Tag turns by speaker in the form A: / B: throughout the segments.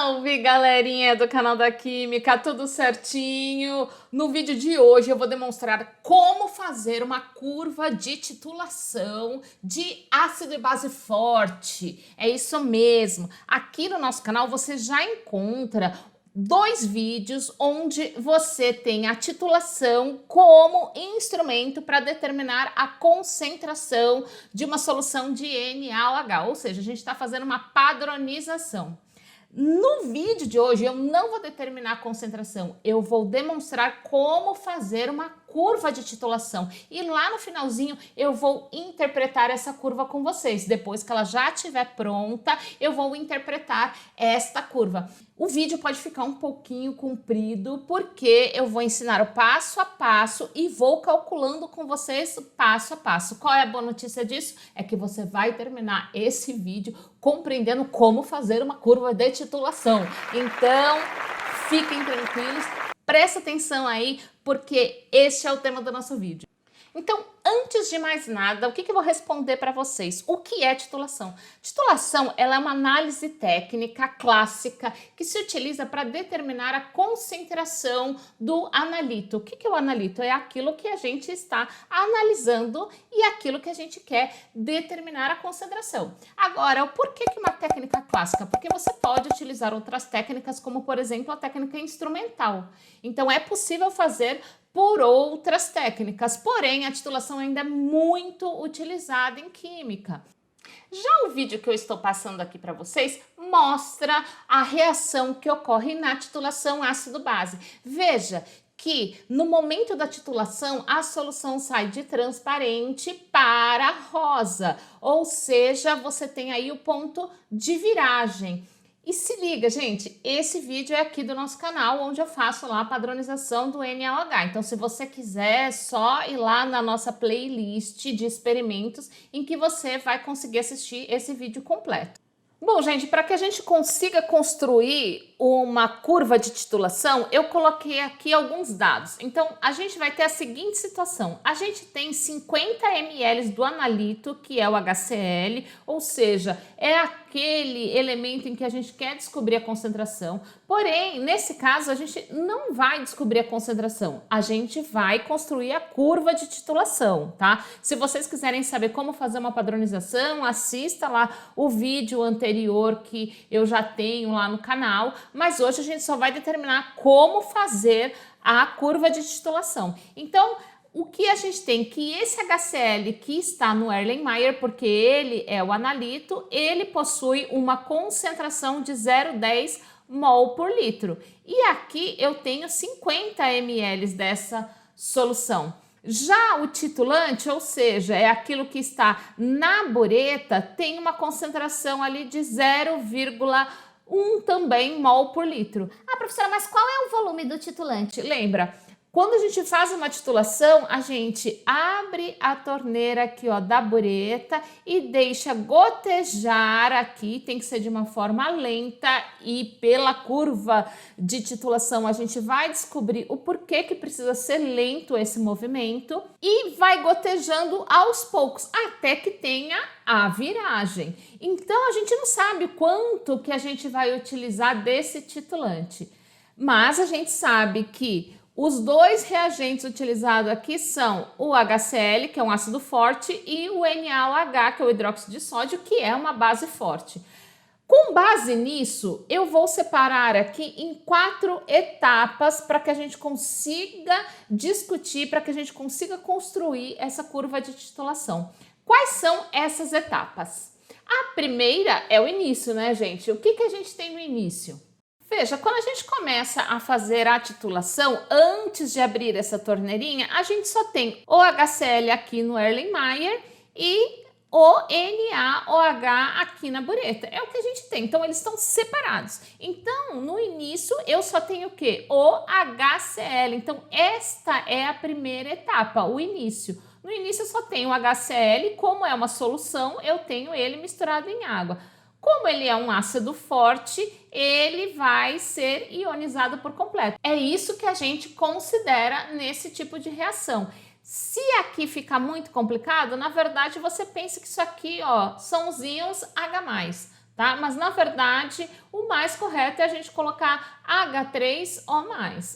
A: Salve, galerinha do canal da Química, tudo certinho? No vídeo de hoje eu vou demonstrar como fazer uma curva de titulação de ácido e base forte. É isso mesmo. Aqui no nosso canal você já encontra dois vídeos onde você tem a titulação como instrumento para determinar a concentração de uma solução de NaOH, ou seja, a gente está fazendo uma padronização. No vídeo de hoje eu não vou determinar a concentração, eu vou demonstrar como fazer uma curva de titulação e lá no finalzinho eu vou interpretar essa curva com vocês. Depois que ela já estiver pronta, eu vou interpretar esta curva. O vídeo pode ficar um pouquinho comprido porque eu vou ensinar o passo a passo e vou calculando com vocês passo a passo. Qual é a boa notícia disso? É que você vai terminar esse vídeo compreendendo como fazer uma curva de titulação. Então, fiquem tranquilos, presta atenção aí, porque este é o tema do nosso vídeo. Então, antes de mais nada, o que eu vou responder para vocês? O que é titulação? Titulação, ela é uma análise técnica clássica que se utiliza para determinar a concentração do analito. O que é o analito? É aquilo que a gente está analisando e aquilo que a gente quer determinar a concentração. Agora, o porquê que uma técnica clássica? Porque você pode utilizar outras técnicas, como por exemplo a técnica instrumental. Então, é possível fazer por outras técnicas, porém a titulação ainda é muito utilizada em química. Já o vídeo que eu estou passando aqui para vocês mostra a reação que ocorre na titulação ácido-base. Veja que no momento da titulação a solução sai de transparente para rosa, ou seja, você tem aí o ponto de viragem. E se liga, gente, esse vídeo é aqui do nosso canal, onde eu faço lá a padronização do NaOH. Então, se você quiser, é só ir lá na nossa playlist de experimentos, em que você vai conseguir assistir esse vídeo completo. Bom, gente, para que a gente consiga construir uma curva de titulação, eu coloquei aqui alguns dados. Então, a gente vai ter a seguinte situação. A gente tem 50 ml do analito, que é o HCl, ou seja, é aquele elemento em que a gente quer descobrir a concentração. Porém, nesse caso, a gente não vai descobrir a concentração. A gente vai construir a curva de titulação, tá? Se vocês quiserem saber como fazer uma padronização, assista lá o vídeo anterior que eu já tenho lá no canal. Mas hoje a gente só vai determinar como fazer a curva de titulação. Então, o que a gente tem? Que esse HCl que está no Erlenmeyer, porque ele é o analito, ele possui uma concentração de 0,10 mol por litro. E aqui eu tenho 50 ml dessa solução. Já o titulante, ou seja, é aquilo que está na bureta, tem uma concentração ali de 0,1 também mol por litro.
B: Ah, professora, mas qual é o volume do titulante?
A: Lembra? Quando a gente faz uma titulação, a gente abre a torneira aqui, ó, da bureta e deixa gotejar aqui, tem que ser de uma forma lenta e pela curva de titulação a gente vai descobrir o porquê que precisa ser lento esse movimento e vai gotejando aos poucos até que tenha a viragem. Então a gente não sabe quanto que a gente vai utilizar desse titulante, mas a gente sabe que os dois reagentes utilizados aqui são o HCl, que é um ácido forte, e o NaOH, que é o hidróxido de sódio, que é uma base forte. Com base nisso, eu vou separar aqui em 4 etapas para que a gente consiga discutir, para que a gente consiga construir essa curva de titulação. Quais são essas etapas? A primeira é o início, né, gente? O que a gente tem no início? Veja, quando a gente começa a fazer a titulação, antes de abrir essa torneirinha, a gente só tem o HCl aqui no Erlenmeyer e o NaOH aqui na bureta. É o que a gente tem, então eles estão separados. Então, no início, eu só tenho o quê? O HCl. Então, esta é a primeira etapa, o início. No início, eu só tenho o HCl, como é uma solução, eu tenho ele misturado em água. Como ele é um ácido forte, ele vai ser ionizado por completo. É isso que a gente considera nesse tipo de reação. Se aqui ficar muito complicado, na verdade você pensa que isso aqui, ó, são os íons H+. tá? Mas na verdade, o mais correto é a gente colocar H3O+.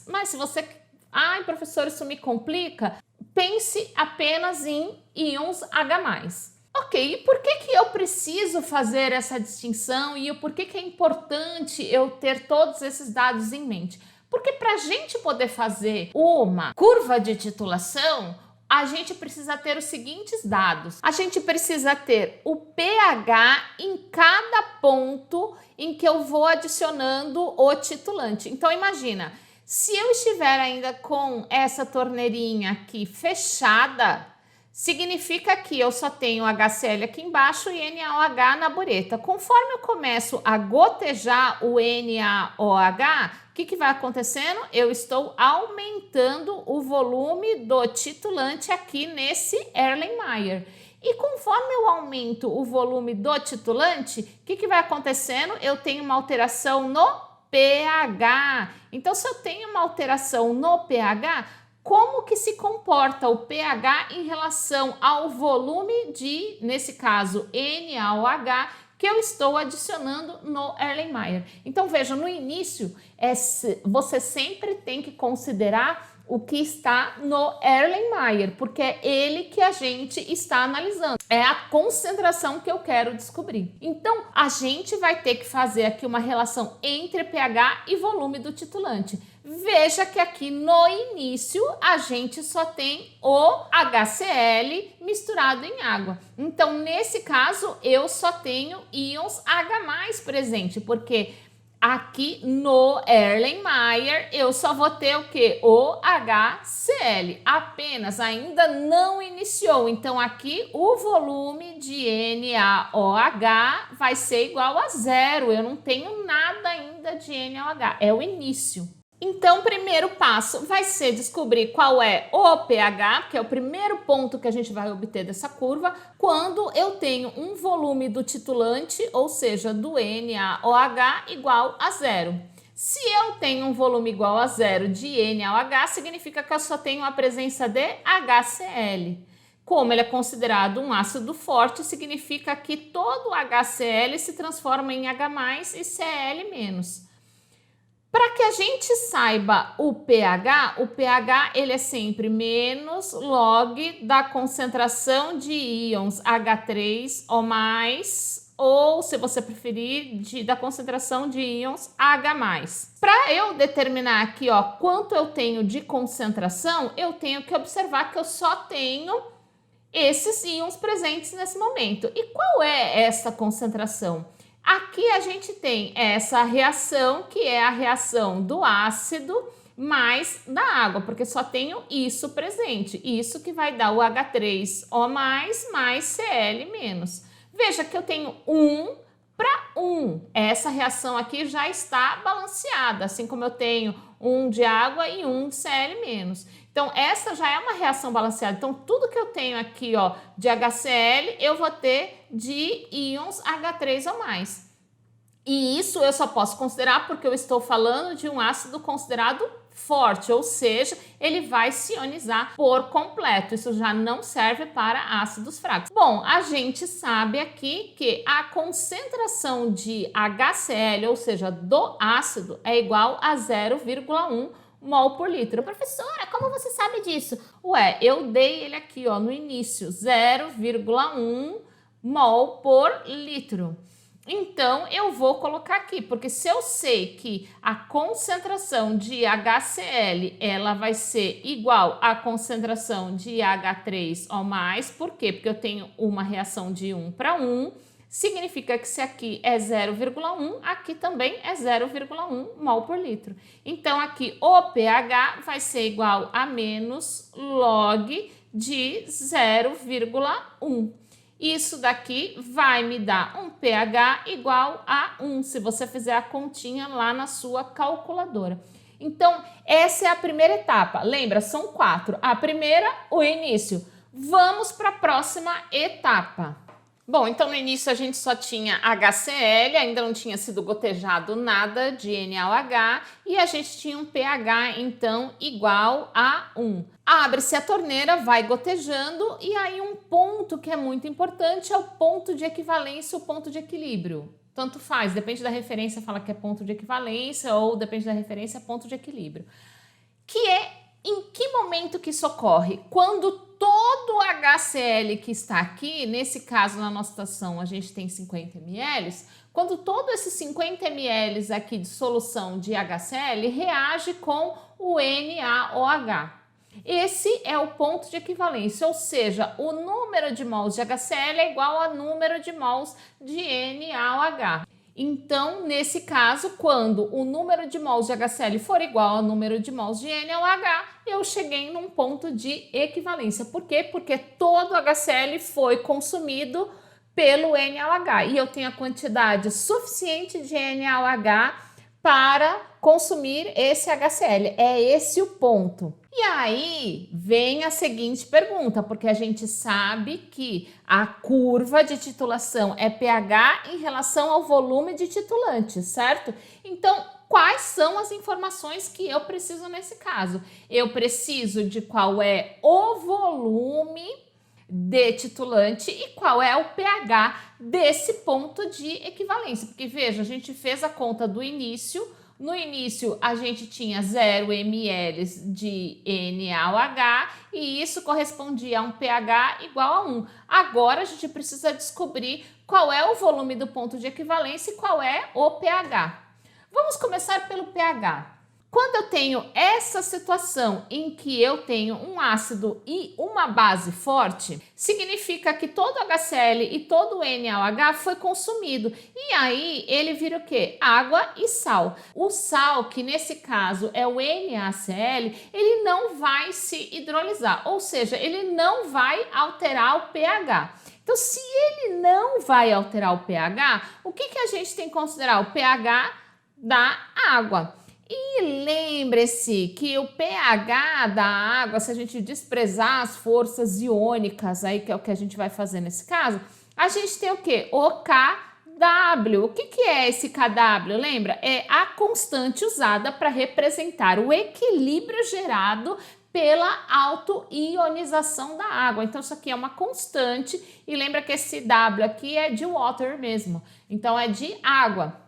A: Mas se você... Ai, professor, isso me complica. Pense apenas em íons H+. Ok, e por que eu preciso fazer essa distinção e por que é importante eu ter todos esses dados em mente? Porque para a gente poder fazer uma curva de titulação, a gente precisa ter os seguintes dados. A gente precisa ter o pH em cada ponto em que eu vou adicionando o titulante. Então imagina, se eu estiver ainda com essa torneirinha aqui fechada, significa que eu só tenho HCl aqui embaixo e NaOH na bureta. Conforme eu começo a gotejar o NaOH, o que vai acontecendo? Eu estou aumentando o volume do titulante aqui nesse Erlenmeyer. E conforme eu aumento o volume do titulante, o que vai acontecendo? Eu tenho uma alteração no pH. Então, se eu tenho uma alteração no pH, como que se comporta o pH em relação ao volume de, nesse caso, NaOH, que eu estou adicionando no Erlenmeyer? Então, veja, no início, você sempre tem que considerar o que está no Erlenmeyer, porque é ele que a gente está analisando. É a concentração que eu quero descobrir. Então, a gente vai ter que fazer aqui uma relação entre pH e volume do titulante. Veja que aqui no início a gente só tem o HCl misturado em água. Então, nesse caso, eu só tenho íons H+ presente, porque aqui no Erlenmeyer eu só vou ter o que? O HCl, apenas, ainda não iniciou. Então aqui o volume de NaOH vai ser igual a 0. Eu não tenho nada ainda de NaOH, é o início. Então, o primeiro passo vai ser descobrir qual é o pH, que é o primeiro ponto que a gente vai obter dessa curva, quando eu tenho um volume do titulante, ou seja, do NaOH, igual a 0. Se eu tenho um volume igual a 0 de NaOH, significa que eu só tenho a presença de HCl. Como ele é considerado um ácido forte, significa que todo HCl se transforma em H+ e Cl-. Para que a gente saiba o pH ele é sempre menos log da concentração de íons H3O+, ou, se você preferir, da concentração de íons H+. Para eu determinar aqui, ó, quanto eu tenho de concentração, eu tenho que observar que eu só tenho esses íons presentes nesse momento. E qual é essa concentração? Aqui a gente tem essa reação, que é a reação do ácido mais da água, porque só tenho isso presente. Isso que vai dar o H3O+, mais Cl-. Veja que eu tenho 1 para 1. Essa reação aqui já está balanceada, assim como eu tenho 1 de água e 1 de Cl-. Então, essa já é uma reação balanceada. Então, tudo que eu tenho aqui, ó, de HCl, eu vou ter de íons H3O+. E isso eu só posso considerar porque eu estou falando de um ácido considerado forte, ou seja, ele vai se ionizar por completo. Isso já não serve para ácidos fracos. Bom, a gente sabe aqui que a concentração de HCl, ou seja, do ácido, é igual a 0,1 mol por litro.
B: Professora, como você sabe disso?
A: Ué, eu dei ele aqui, ó, no início, 0,1 mol por litro. Então, eu vou colocar aqui, porque se eu sei que a concentração de HCl, ela vai ser igual à concentração de H3O+, por quê? Porque eu tenho uma reação de 1 para 1, significa que se aqui é 0,1, aqui também é 0,1 mol por litro. Então, aqui o pH vai ser igual a menos log de 0,1. Isso daqui vai me dar um pH igual a 1, se você fizer a continha lá na sua calculadora. Então, essa é a primeira etapa. Lembra, são 4. A primeira, o início. Vamos para a próxima etapa. Bom, então no início a gente só tinha HCl, ainda não tinha sido gotejado nada de NaOH e a gente tinha um pH então igual a 1. Abre-se a torneira, vai gotejando e aí um ponto que é muito importante é o ponto de equivalência, o ponto de equilíbrio. Tanto faz, depende da referência, fala que é ponto de equivalência, ou depende da referência, ponto de equilíbrio. Que é em que momento que isso ocorre? Quando todo o HCl que está aqui, nesse caso na nossa situação a gente tem 50 ml, quando todo esses 50 ml aqui de solução de HCl reage com o NaOH. Esse é o ponto de equivalência, ou seja, o número de mols de HCl é igual ao número de mols de NaOH. Então, nesse caso, quando o número de mols de HCl for igual ao número de mols de NaOH, eu cheguei num ponto de equivalência. Por quê? Porque todo o HCl foi consumido pelo NaOH e eu tenho a quantidade suficiente de NaOH para consumir esse HCl. É esse o ponto. E aí vem a seguinte pergunta, porque a gente sabe que a curva de titulação é pH em relação ao volume de titulante, certo? Então, quais são as informações que eu preciso nesse caso? Eu preciso de qual é o volume de titulante e qual é o pH desse ponto de equivalência. Porque veja, a gente fez a conta do início. No início, a gente tinha 0 ml de NaOH e isso correspondia a um pH igual a 1. Agora, a gente precisa descobrir qual é o volume do ponto de equivalência e qual é o pH. Vamos começar pelo pH. Quando eu tenho essa situação em que eu tenho um ácido e uma base forte, significa que todo o HCl e todo o NaOH foi consumido. E aí ele vira o quê? Água e sal. O sal, que nesse caso é o NaCl, ele não vai se hidrolisar, ou seja, ele não vai alterar o pH. Então, se ele não vai alterar o pH, o que a gente tem que considerar? O pH da água. E lembre-se que o pH da água, se a gente desprezar as forças iônicas, aí que é o que a gente vai fazer nesse caso, a gente tem o quê? O KW. O que é esse KW? Lembra? É a constante usada para representar o equilíbrio gerado pela autoionização da água. Então, isso aqui é uma constante e lembra que esse W aqui é de water mesmo, então é de água.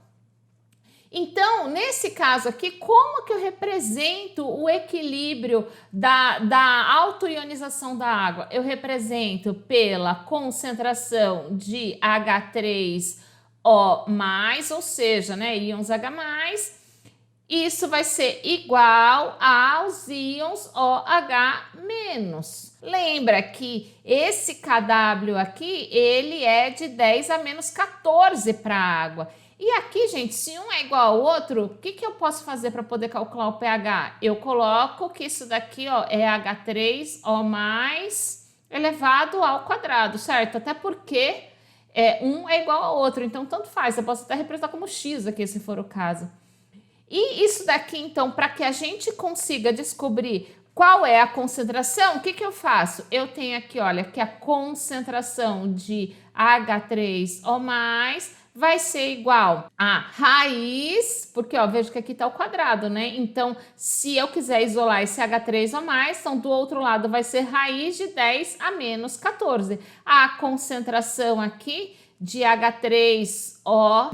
A: Então, nesse caso aqui, como que eu represento o equilíbrio da autoionização da água? Eu represento pela concentração de H3O+, ou seja, né, íons H+, isso vai ser igual aos íons OH-. Lembra que esse KW aqui, ele é de 10 a menos 14 para a água. E aqui, gente, se um é igual ao outro, o que eu posso fazer para poder calcular o pH? Eu coloco que isso daqui, ó, é H3O+ elevado ao quadrado, certo? Até porque um é igual ao outro, então tanto faz. Eu posso até representar como X aqui, se for o caso. E isso daqui, então, para que a gente consiga descobrir qual é a concentração, o que eu faço? Eu tenho aqui, olha, que a concentração de H3O+, vai ser igual a raiz, porque ó, vejo que aqui está o quadrado, né? Então, se eu quiser isolar esse H3O+, então do outro lado vai ser raiz de 10 a menos 14. A concentração aqui de H3O+,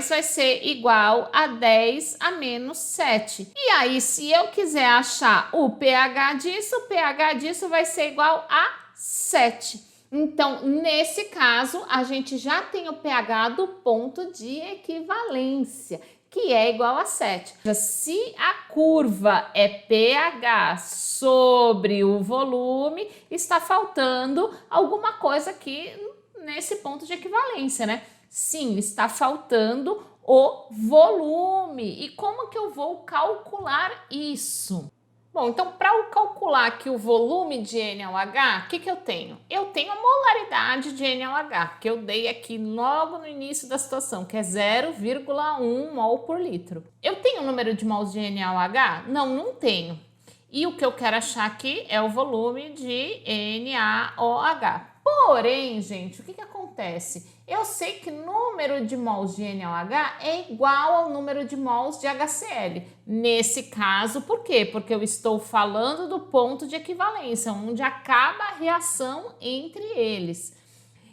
A: vai ser igual a 10 a menos 7. E aí, se eu quiser achar o pH disso vai ser igual a 7. Então, nesse caso, a gente já tem o pH do ponto de equivalência, que é igual a 7. Se a curva é pH sobre o volume, está faltando alguma coisa aqui nesse ponto de equivalência, né? Sim, está faltando o volume. E como que eu vou calcular isso? Bom, então para eu calcular aqui o volume de NaOH, o que eu tenho? Eu tenho a molaridade de NaOH, que eu dei aqui logo no início da situação, que é 0,1 mol por litro. Eu tenho o número de mols de NaOH? Não tenho. E o que eu quero achar aqui é o volume de NaOH. Porém, gente, o que acontece? Eu sei que o número de mols de NaOH é igual ao número de mols de HCl. Nesse caso, por quê? Porque eu estou falando do ponto de equivalência, onde acaba a reação entre eles.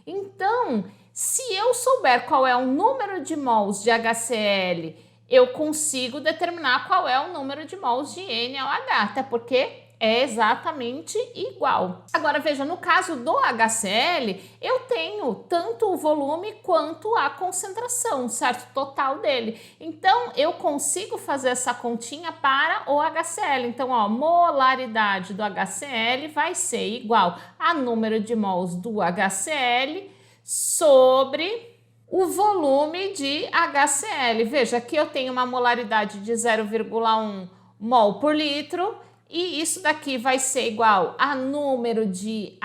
A: Então, Se eu souber qual é o número de mols de HCl, eu consigo determinar qual é o número de mols de NaOH, até porque é exatamente igual. Agora veja, no caso do HCl, eu tenho tanto o volume quanto a concentração, certo? Total dele. Então, eu consigo fazer essa continha para o HCl. Então, ó, molaridade do HCl vai ser igual a número de mols do HCl sobre o volume de HCl. Veja, aqui eu tenho uma molaridade de 0,1 mol por litro, e isso daqui vai ser igual a número de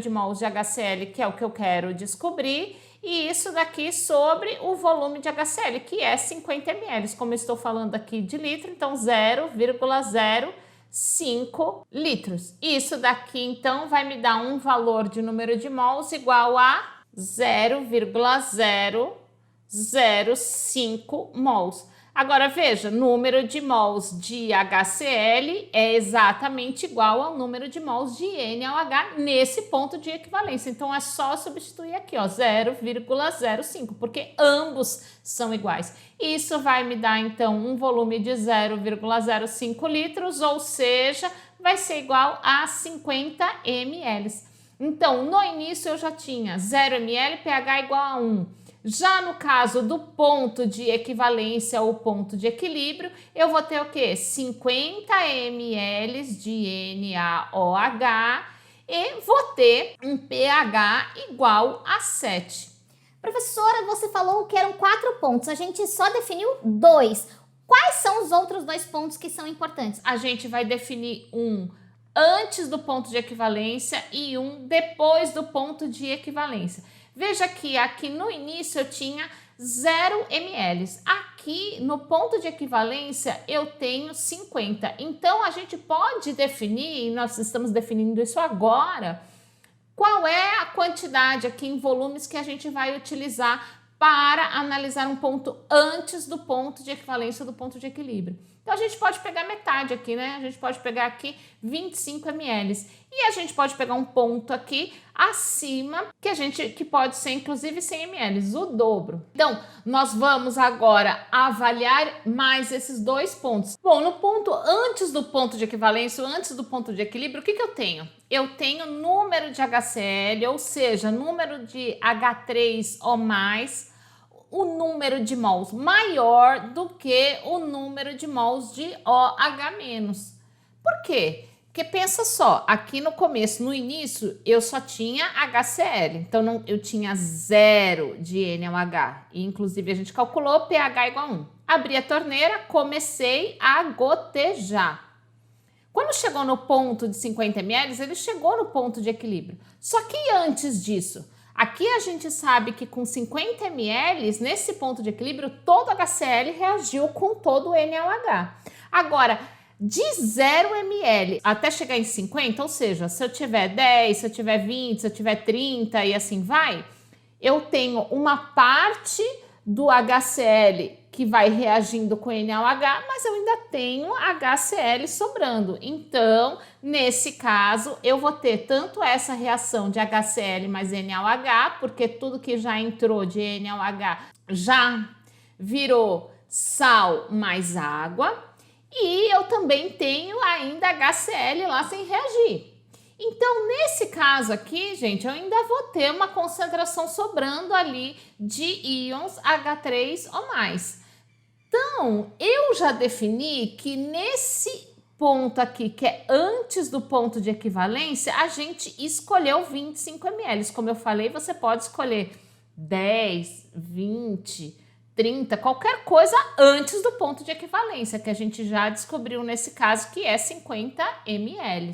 A: mols de HCl, que é o que eu quero descobrir, e isso daqui sobre o volume de HCl, que é 50 ml, como eu estou falando aqui de litro, então 0,05 litros. Isso daqui, então, vai me dar um valor de número de mols igual a 0,005 mols. Agora veja, número de mols de HCl é exatamente igual ao número de mols de NaOH nesse ponto de equivalência. Então é só substituir aqui, ó, 0,05, porque ambos são iguais. Isso vai me dar então um volume de 0,05 litros, ou seja, vai ser igual a 50 ml. Então, no início eu já tinha 0 ml, pH igual a 1. Já no caso do ponto de equivalência ou ponto de equilíbrio, eu vou ter o quê? 50 ml de NaOH e vou ter um pH igual a 7.
B: Professora, você falou que eram 4 pontos, a gente só definiu 2. Quais são os outros 2 pontos que são importantes?
A: A gente vai definir um antes do ponto de equivalência e um depois do ponto de equivalência. Veja que aqui no início eu tinha 0 ml. Aqui no ponto de equivalência eu tenho 50. Então a gente pode definir, e nós estamos definindo isso agora, qual é a quantidade aqui em volumes que a gente vai utilizar para analisar um ponto antes do ponto de equivalência do ponto de equilíbrio. Então a gente pode pegar metade aqui, né? A gente pode pegar aqui 25 ml. E a gente pode pegar um ponto aqui acima, que pode ser inclusive 100 ml, o dobro. Então, nós vamos agora avaliar mais esses 2 pontos. Bom, no ponto antes do ponto de equivalência, antes do ponto de equilíbrio, o que eu tenho? Eu tenho número de HCl, ou seja, número de H3 ou mais, o número de mols maior do que o número de mols de OH-. Por quê? Porque pensa só, aqui no começo, no início, eu só tinha HCl, então eu tinha 0 de NaOH, e inclusive a gente calculou pH igual a 1. Abri a torneira, comecei a gotejar. Quando chegou no ponto de 50 ml, ele chegou no ponto de equilíbrio. Só que antes disso, aqui a gente sabe que com 50 ml, nesse ponto de equilíbrio, todo o HCl reagiu com todo o NaOH. Agora, de 0 ml até chegar em 50, ou seja, se eu tiver 10, se eu tiver 20, se eu tiver 30 e assim vai, eu tenho uma parte do HCl que vai reagindo com NaOH, mas eu ainda tenho HCl sobrando. Então, nesse caso, eu vou ter tanto essa reação de HCl mais NaOH, porque tudo que já entrou de NaOH já virou sal mais água, e eu também tenho ainda HCl lá sem reagir. Então, nesse caso aqui, gente, eu ainda vou ter uma concentração sobrando ali de íons H3 ou mais. Então, eu já defini que nesse ponto aqui, que é antes do ponto de equivalência, a gente escolheu 25 ml. Como eu falei, você pode escolher 10, 20, 30, qualquer coisa antes do ponto de equivalência, que a gente já descobriu nesse caso, que é 50 ml.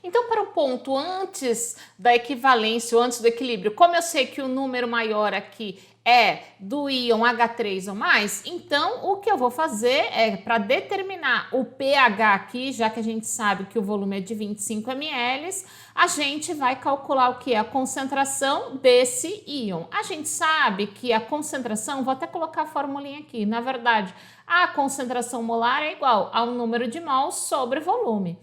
A: Então, para o ponto antes da equivalência, ou antes do equilíbrio, como eu sei que o número maior aqui é do íon H3 ou mais, então o que eu vou fazer é, para determinar o pH aqui, já que a gente sabe que o volume é de 25 ml, a gente vai calcular o que? A concentração desse íon. A gente sabe que a concentração, vou até colocar a formulinha aqui, na verdade, a concentração molar é igual ao número de mols sobre volume.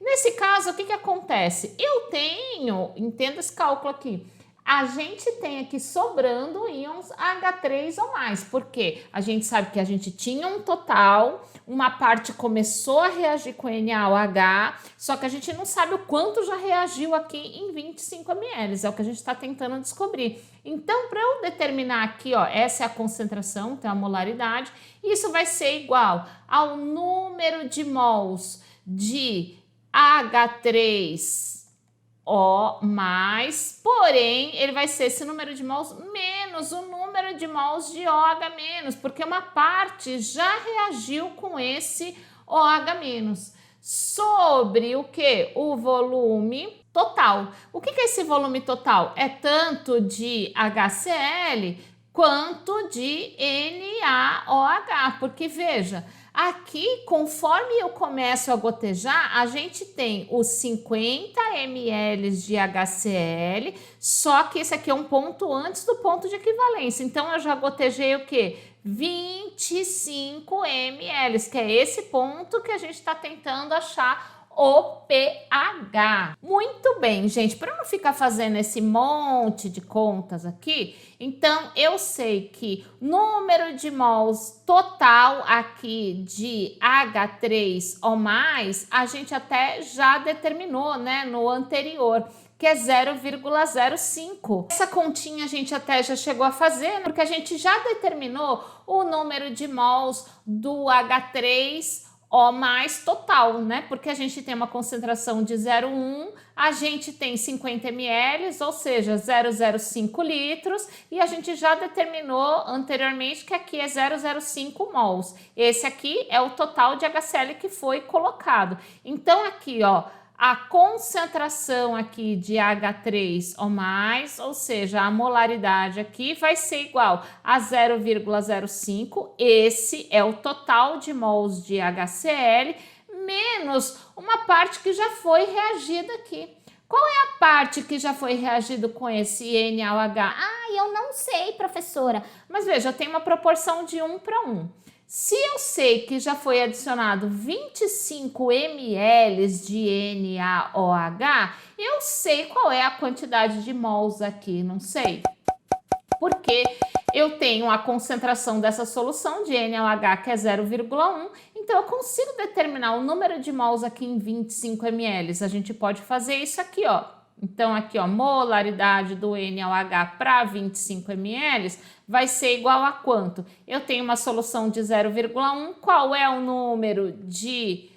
A: Nesse caso, o que acontece? Eu tenho, entenda esse cálculo aqui, a gente tem aqui sobrando íons H3 ou mais, porque a gente sabe que a gente tinha um total, uma parte começou a reagir com NaOH, só que a gente não sabe o quanto já reagiu aqui em 25 ml, é o que a gente está tentando descobrir. Então, para eu determinar aqui, ó, essa é a concentração, então a molaridade, isso vai ser igual ao número de mols de H3O+, porém, ele vai ser esse número de mols menos o número de mols de OH-, porque uma parte já reagiu com esse OH-, sobre o que? O volume total. O que é esse volume total? É tanto de HCl quanto de NaOH, porque veja, aqui, conforme eu começo a gotejar, a gente tem os 50 ml de HCl, só que esse aqui é um ponto antes do ponto de equivalência. Então, eu já gotejei o quê? 25 ml, que é esse ponto que a gente está tentando achar o pH. Muito bem, gente, para não ficar fazendo esse monte de contas aqui, então eu sei que número de mols total aqui de H3O+, a gente até já determinou, né, no anterior, que é 0,05. Essa continha a gente até já chegou a fazer, porque a gente já determinou o número de mols do H3O+ total, né? Porque a gente tem uma concentração de 0,1, a gente tem 50 ml, ou seja, 0,05 litros, e a gente já determinou anteriormente que aqui é 0,05 mols. Esse aqui é o total de HCl que foi colocado. Então, aqui, ó, a concentração aqui de H3O+, ou seja, a molaridade aqui vai ser igual a 0,05, esse é o total de mols de HCl, menos uma parte que já foi reagida aqui. Qual é a parte que já foi reagido com esse NaOH?
B: Ah, eu não sei, professora.
A: Mas veja, tem uma proporção de 1 para 1. Se eu sei que já foi adicionado 25 ml de NaOH, eu sei qual é a quantidade de mols aqui, não sei? Porque eu tenho a concentração dessa solução de NaOH, que é 0,1, então eu consigo determinar o número de mols aqui em 25 ml. A gente pode fazer isso aqui, ó. Então, aqui, ó, molaridade do NaOH para 25 ml vai ser igual a quanto? Eu tenho uma solução de 0,1, qual é o número de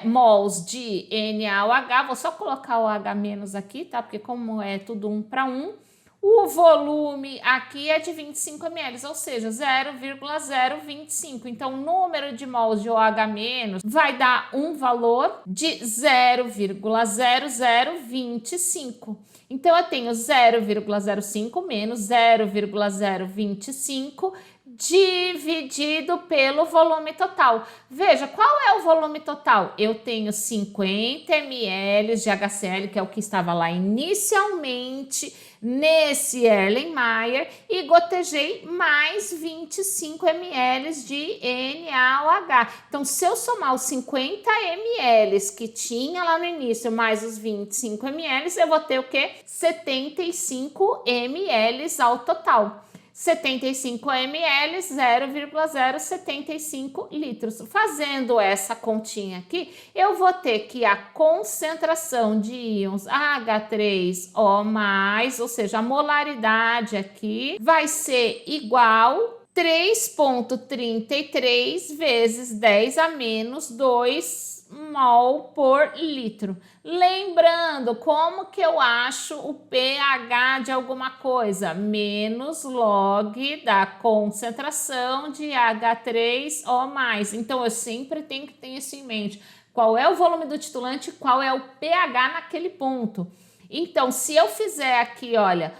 A: mols de NaOH? Vou só colocar o H- aqui, tá? Porque como é tudo 1 para 1, o volume aqui é de 25 ml, ou seja, 0,025. Então, o número de mols de OH- vai dar um valor de 0,0025. Então, eu tenho 0,05 menos 0,025 dividido pelo volume total. Veja, qual é o volume total? Eu tenho 50 ml de HCl, que é o que estava lá inicialmente nesse Erlenmeyer, e gotejei mais 25 ml de NaOH. Então, se eu somar os 50 ml que tinha lá no início, mais os 25 ml, eu vou ter o quê? 75 ml ao total. 75 ml, 0,075 litros. Fazendo essa continha aqui, eu vou ter que a concentração de íons H3O+, ou seja, a molaridade aqui, vai ser igual 3,33 vezes 10 a menos 2 mol por litro. Lembrando, como que eu acho o pH de alguma coisa? Menos log da concentração de H3O+. Então, eu sempre tenho que ter isso em mente. Qual é o volume do titulante, qual é o pH naquele ponto. Então, se eu fizer aqui, olha,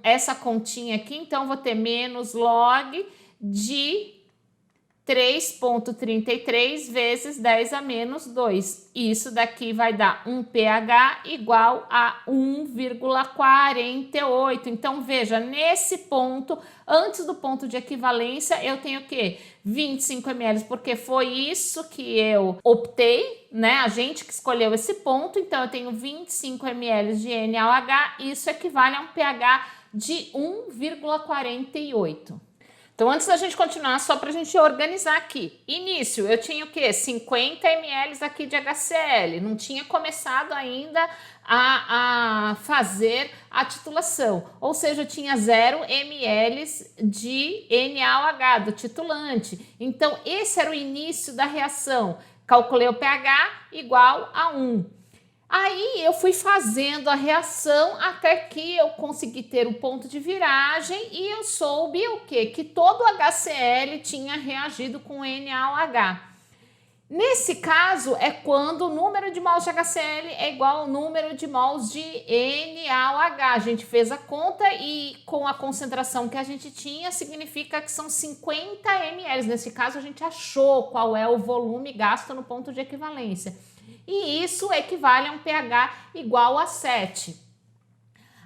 A: essa continha aqui, então, vou ter menos log de 3,33 vezes 10 a menos 2. Isso daqui vai dar um pH igual a 1,48. Então, veja, nesse ponto, antes do ponto de equivalência, eu tenho o quê? 25 ml, porque foi isso que eu optei, né? A gente que escolheu esse ponto. Então, eu tenho 25 ml de NaOH. Isso equivale a um pH de 1,48. Então, antes da gente continuar, só para a gente organizar aqui. Início, eu tinha o quê? 50 ml aqui de HCl. Não tinha começado ainda a fazer a titulação. Ou seja, eu tinha 0 ml de NaOH, do titulante. Então, esse era o início da reação. Calculei o pH igual a 1. Aí eu fui fazendo a reação até que eu consegui ter o ponto de viragem e eu soube o quê? Que todo o HCl tinha reagido com NaOH. Nesse caso é quando o número de mols de HCl é igual ao número de mols de NaOH. A gente fez a conta e com a concentração que a gente tinha significa que são 50 ml. Nesse caso a gente achou qual é o volume gasto no ponto de equivalência. E isso equivale a um pH igual a 7.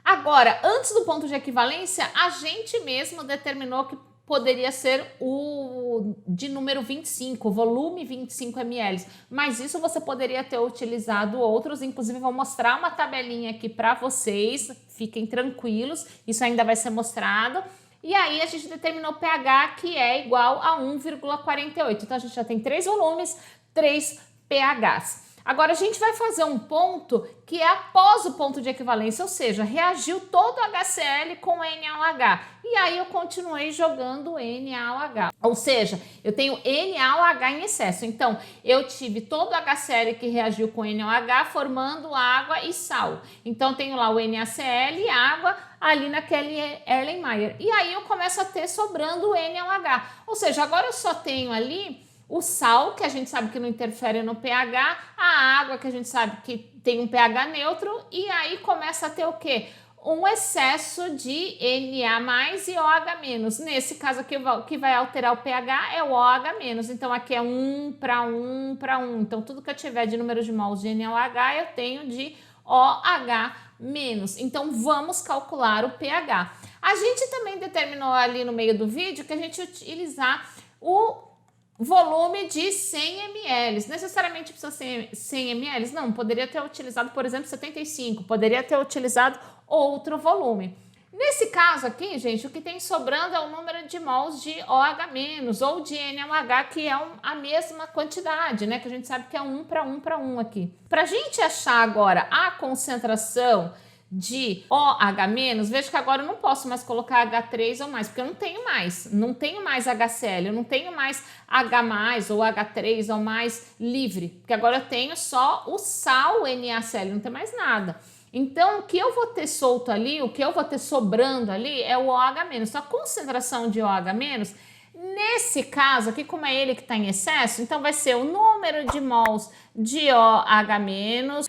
A: Agora, antes do ponto de equivalência, a gente mesmo determinou que poderia ser o de número 25, o volume 25 ml. Mas isso você poderia ter utilizado outros, inclusive vou mostrar uma tabelinha aqui para vocês, fiquem tranquilos, isso ainda vai ser mostrado. E aí a gente determinou o pH que é igual a 1,48. Então a gente já tem 3 volumes, 3 pHs. Agora, a gente vai fazer um ponto que é após o ponto de equivalência, ou seja, reagiu todo o HCl com NaOH. E aí eu continuei jogando NaOH. Ou seja, eu tenho NaOH em excesso. Então, eu tive todo o HCl que reagiu com NaOH formando água e sal. Então, tenho lá o NaCl e água ali naquele Erlenmeyer. E aí eu começo a ter sobrando o NaOH. Ou seja, agora eu só tenho ali o sal, que a gente sabe que não interfere no pH, a água, que a gente sabe que tem um pH neutro, e aí começa a ter o quê? Um excesso de Na e OH-. Nesse caso aqui, o que vai alterar o pH é o OH-. Então, aqui é 1 para 1 para 1. Então, tudo que eu tiver de número de mols de NaOH, eu tenho de OH-. Então, vamos calcular o pH. A gente também determinou ali no meio do vídeo que a gente ia utilizar o volume de 100 ml. Necessariamente precisa ser 100 ml? Não, poderia ter utilizado, por exemplo, 75. Poderia ter utilizado outro volume. Nesse caso aqui, gente, o que tem sobrando é o número de mols de OH- ou de NaOH, que é a mesma quantidade, né? Que a gente sabe que é 1 para 1 para 1 aqui. Para a gente achar agora a concentração de OH-, veja que agora eu não posso mais colocar H3 ou mais, porque eu não tenho mais HCl, eu não tenho mais H+, ou H3 ou mais livre, porque agora eu tenho só o sal NaCl, não tem mais nada. Então, o que eu vou ter solto ali, o que eu vou ter sobrando ali é o OH-. Então, a concentração de OH-, nesse caso aqui, como é ele que está em excesso, então vai ser o número de mols de OH- menos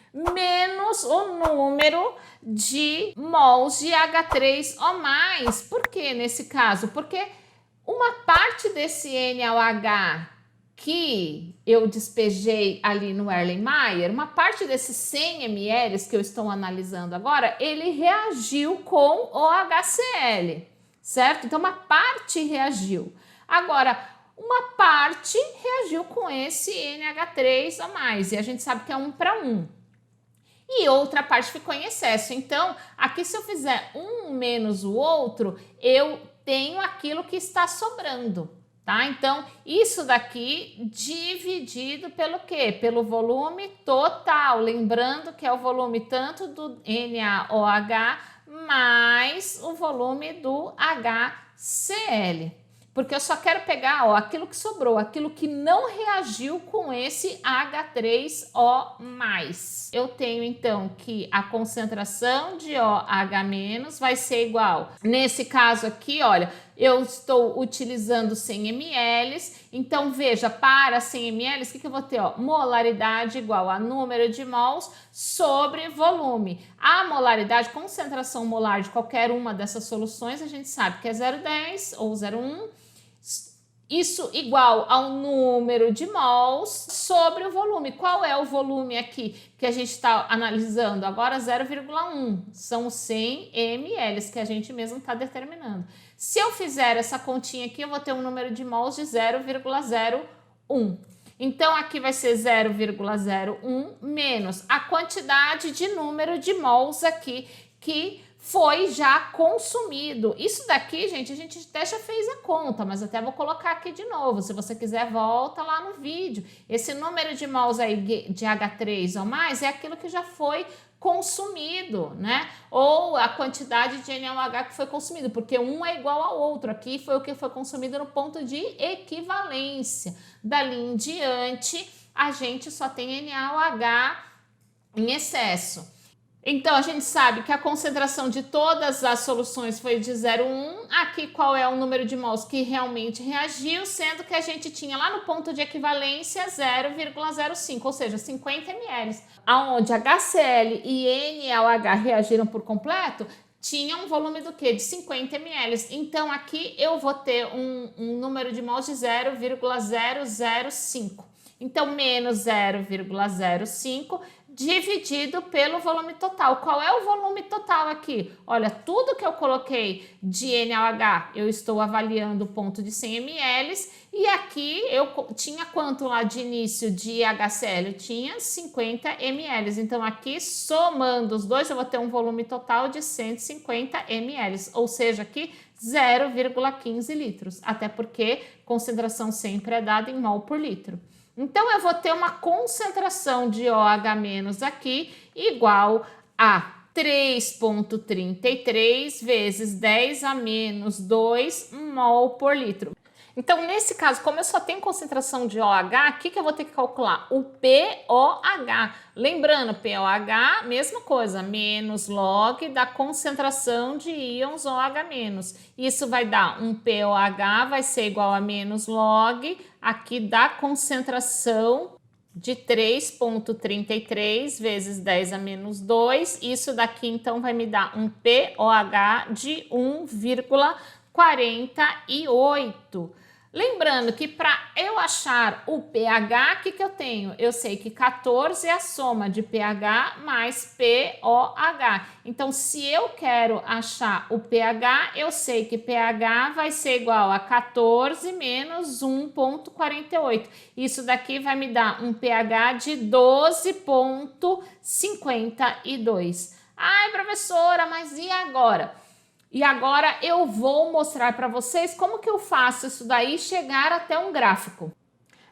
A: o número de mols de H3O+. Por que nesse caso? Porque uma parte desse NaOH que eu despejei ali no Erlenmeyer, uma parte desses 100 ml que eu estou analisando agora, ele reagiu com o HCl, certo? Então, uma parte reagiu. Agora, uma parte reagiu com esse NH3O+, e a gente sabe que é 1 para 1. E outra parte ficou em excesso. Então, aqui se eu fizer um menos o outro, eu tenho aquilo que está sobrando, tá? Então, isso daqui dividido pelo quê? Pelo volume total. Lembrando que é o volume tanto do NaOH mais o volume do HCl. Porque eu só quero pegar, ó, aquilo que sobrou, aquilo que não reagiu com esse H3O+. Eu tenho, então, que a concentração de OH- vai ser igual. Nesse caso aqui, olha, eu estou utilizando 100 ml. Então, veja, para 100 ml, o que eu vou ter? Ó, molaridade igual a número de mols sobre volume. A molaridade, concentração molar de qualquer uma dessas soluções, a gente sabe que é 0,10 ou 0,1. Isso igual ao número de mols sobre o volume. Qual é o volume aqui que a gente está analisando? Agora 0,1, são os 100 ml que a gente mesmo está determinando. Se eu fizer essa continha aqui, eu vou ter um número de mols de 0,01. Então, aqui vai ser 0,01 menos a quantidade de número de mols aqui que foi já consumido. Isso daqui, gente, a gente até já fez a conta, mas até vou colocar aqui de novo. Se você quiser, volta lá no vídeo. Esse número de mols aí de H3 ou mais é aquilo que já foi consumido, né? Ou a quantidade de NaOH que foi consumido, porque um é igual ao outro. Aqui foi o que foi consumido no ponto de equivalência. Dali em diante, a gente só tem NaOH em excesso. Então, a gente sabe que a concentração de todas as soluções foi de 0,1. Aqui, qual é o número de mols que realmente reagiu, sendo que a gente tinha lá no ponto de equivalência 0,05, ou seja, 50 ml. Aonde HCl e NaOH reagiram por completo, tinha um volume do quê? De 50 ml. Então, aqui eu vou ter um número de mols de 0,005. Então, menos 0,05 dividido pelo volume total. Qual é o volume total aqui? Olha, tudo que eu coloquei de NaOH, eu estou avaliando o ponto de 100 ml, e aqui eu tinha quanto lá de início de HCl? Eu tinha 50 ml. Então, aqui, somando os dois, eu vou ter um volume total de 150 ml, ou seja, aqui 0,15 litros, até porque concentração sempre é dada em mol por litro. Então, eu vou ter uma concentração de OH- aqui igual a 3,33 vezes 10 a menos 2 mol por litro. Então, nesse caso, como eu só tenho concentração de OH, o que eu vou ter que calcular? O POH. Lembrando, POH, mesma coisa, menos log da concentração de íons OH-. Isso vai dar um POH, vai ser igual a menos log aqui da concentração de 3,33 vezes 10 a menos 2. Isso daqui, então, vai me dar um POH de 1,48. Lembrando que para eu achar o pH, o que eu tenho? Eu sei que 14 é a soma de pH mais POH. Então, se eu quero achar o pH, eu sei que pH vai ser igual a 14 menos 1,48. Isso daqui vai me dar um pH de 12,52. Ai, professora, mas e agora? E agora eu vou mostrar para vocês como que eu faço isso daí chegar até um gráfico.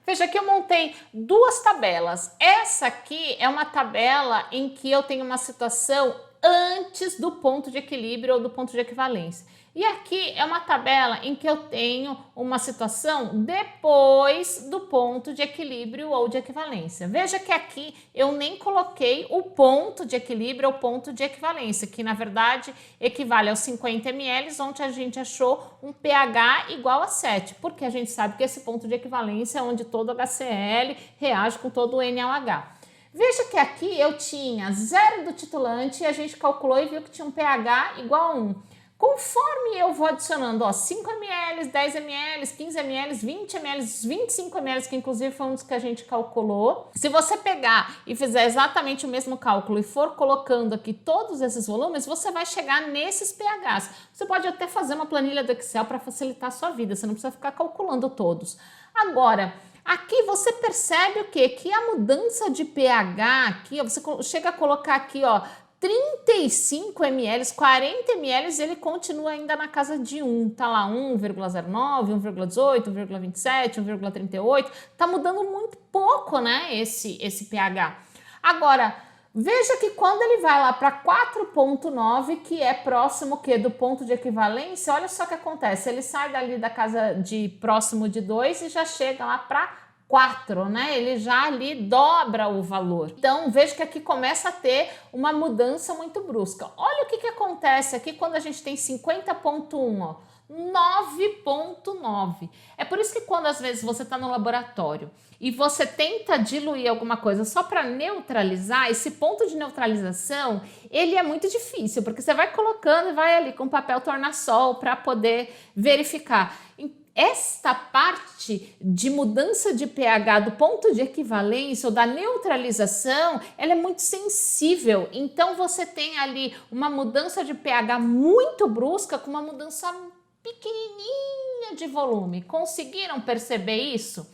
A: Veja que eu montei duas tabelas. Essa aqui é uma tabela em que eu tenho uma situação antes do ponto de equilíbrio ou do ponto de equivalência. E aqui é uma tabela em que eu tenho uma situação depois do ponto de equilíbrio ou de equivalência. Veja que aqui eu nem coloquei o ponto de equilíbrio ou ponto de equivalência, que na verdade equivale aos 50 ml, onde a gente achou um pH igual a 7, porque a gente sabe que esse ponto de equivalência é onde todo HCl reage com todo o NaOH. Veja que aqui eu tinha 0 do titulante e a gente calculou e viu que tinha um pH igual a 1. Conforme eu vou adicionando, ó, 5 ml, 10 ml, 15 ml, 20 ml, 25 ml, que inclusive foi um dos que a gente calculou. Se você pegar e fizer exatamente o mesmo cálculo e for colocando aqui todos esses volumes, você vai chegar nesses pHs. Você pode até fazer uma planilha do Excel para facilitar a sua vida, você não precisa ficar calculando todos. Agora, aqui você percebe o quê? Que a mudança de pH aqui, ó, você chega a colocar aqui, ó, 35 ml, 40 ml, ele continua ainda na casa de 1, tá lá 1,09, 1,18, 1,27, 1,38, tá mudando muito pouco, né, esse pH. Agora, veja que quando ele vai lá para 4,9, que é próximo que do ponto de equivalência, olha só o que acontece, ele sai dali da casa de próximo de 2 e já chega lá para 4, né? Ele já ali dobra o valor. Então, veja que aqui começa a ter uma mudança muito brusca. Olha o que acontece aqui quando a gente tem 50,1, ó. 9,9. É por isso que quando às vezes você está no laboratório e você tenta diluir alguma coisa só para neutralizar, esse ponto de neutralização, ele é muito difícil, porque você vai colocando e vai ali com papel tornassol para poder verificar. esta parte de mudança de pH do ponto de equivalência ou da neutralização, ela é muito sensível. Então você tem ali uma mudança de pH muito brusca com uma mudança pequenininha de volume. Conseguiram perceber isso?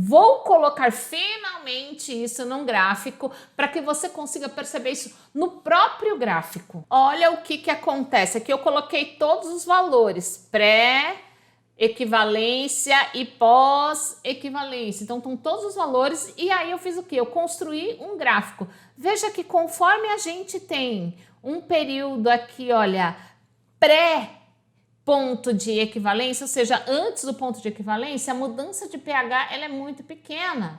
A: Vou colocar finalmente isso num gráfico para que você consiga perceber isso no próprio gráfico. Olha o que acontece. Aqui eu coloquei todos os valores, pré-equivalência e pós-equivalência. Então estão todos os valores e aí eu fiz o quê? Eu construí um gráfico. Veja que conforme a gente tem um período aqui, olha, pré-ponto de equivalência, ou seja, antes do ponto de equivalência, a mudança de pH ela é muito pequena.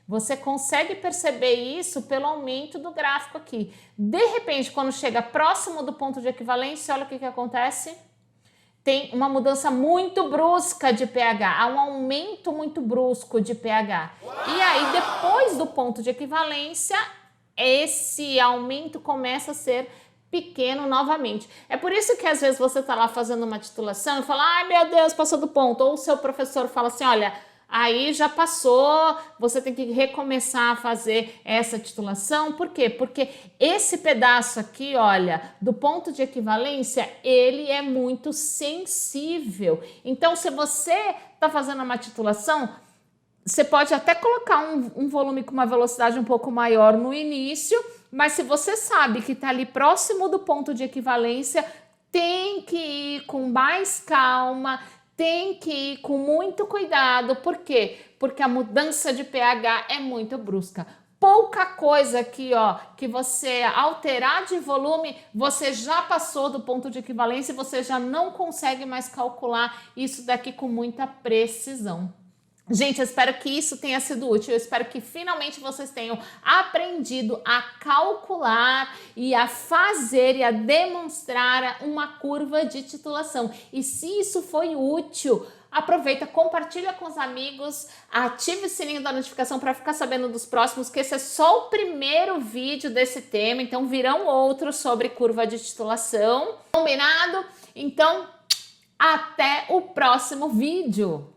A: Você consegue perceber isso pelo aumento do gráfico aqui. De repente, quando chega próximo do ponto de equivalência, olha o que acontece. Tem uma mudança muito brusca de pH, há um aumento muito brusco de pH. E aí, depois do ponto de equivalência, esse aumento começa a ser pequeno novamente. É por isso que às vezes você está lá fazendo uma titulação e fala, ai meu Deus, passou do ponto. Ou o seu professor fala assim, olha, aí já passou, você tem que recomeçar a fazer essa titulação. Por quê? Porque esse pedaço aqui, olha, do ponto de equivalência, ele é muito sensível. Então, se você está fazendo uma titulação, você pode até colocar um volume com uma velocidade um pouco maior no início, mas se você sabe que está ali próximo do ponto de equivalência, tem que ir com mais calma, tem que ir com muito cuidado. Por quê? Porque a mudança de pH é muito brusca. Pouca coisa aqui, ó, que você alterar de volume, você já passou do ponto de equivalência e você já não consegue mais calcular isso daqui com muita precisão. Gente, eu espero que isso tenha sido útil, eu espero que finalmente vocês tenham aprendido a calcular e a fazer e a demonstrar uma curva de titulação. E se isso foi útil, aproveita, compartilha com os amigos, ative o sininho da notificação para ficar sabendo dos próximos, que esse é só o primeiro vídeo desse tema, então virão outros sobre curva de titulação. Combinado? Então, até o próximo vídeo!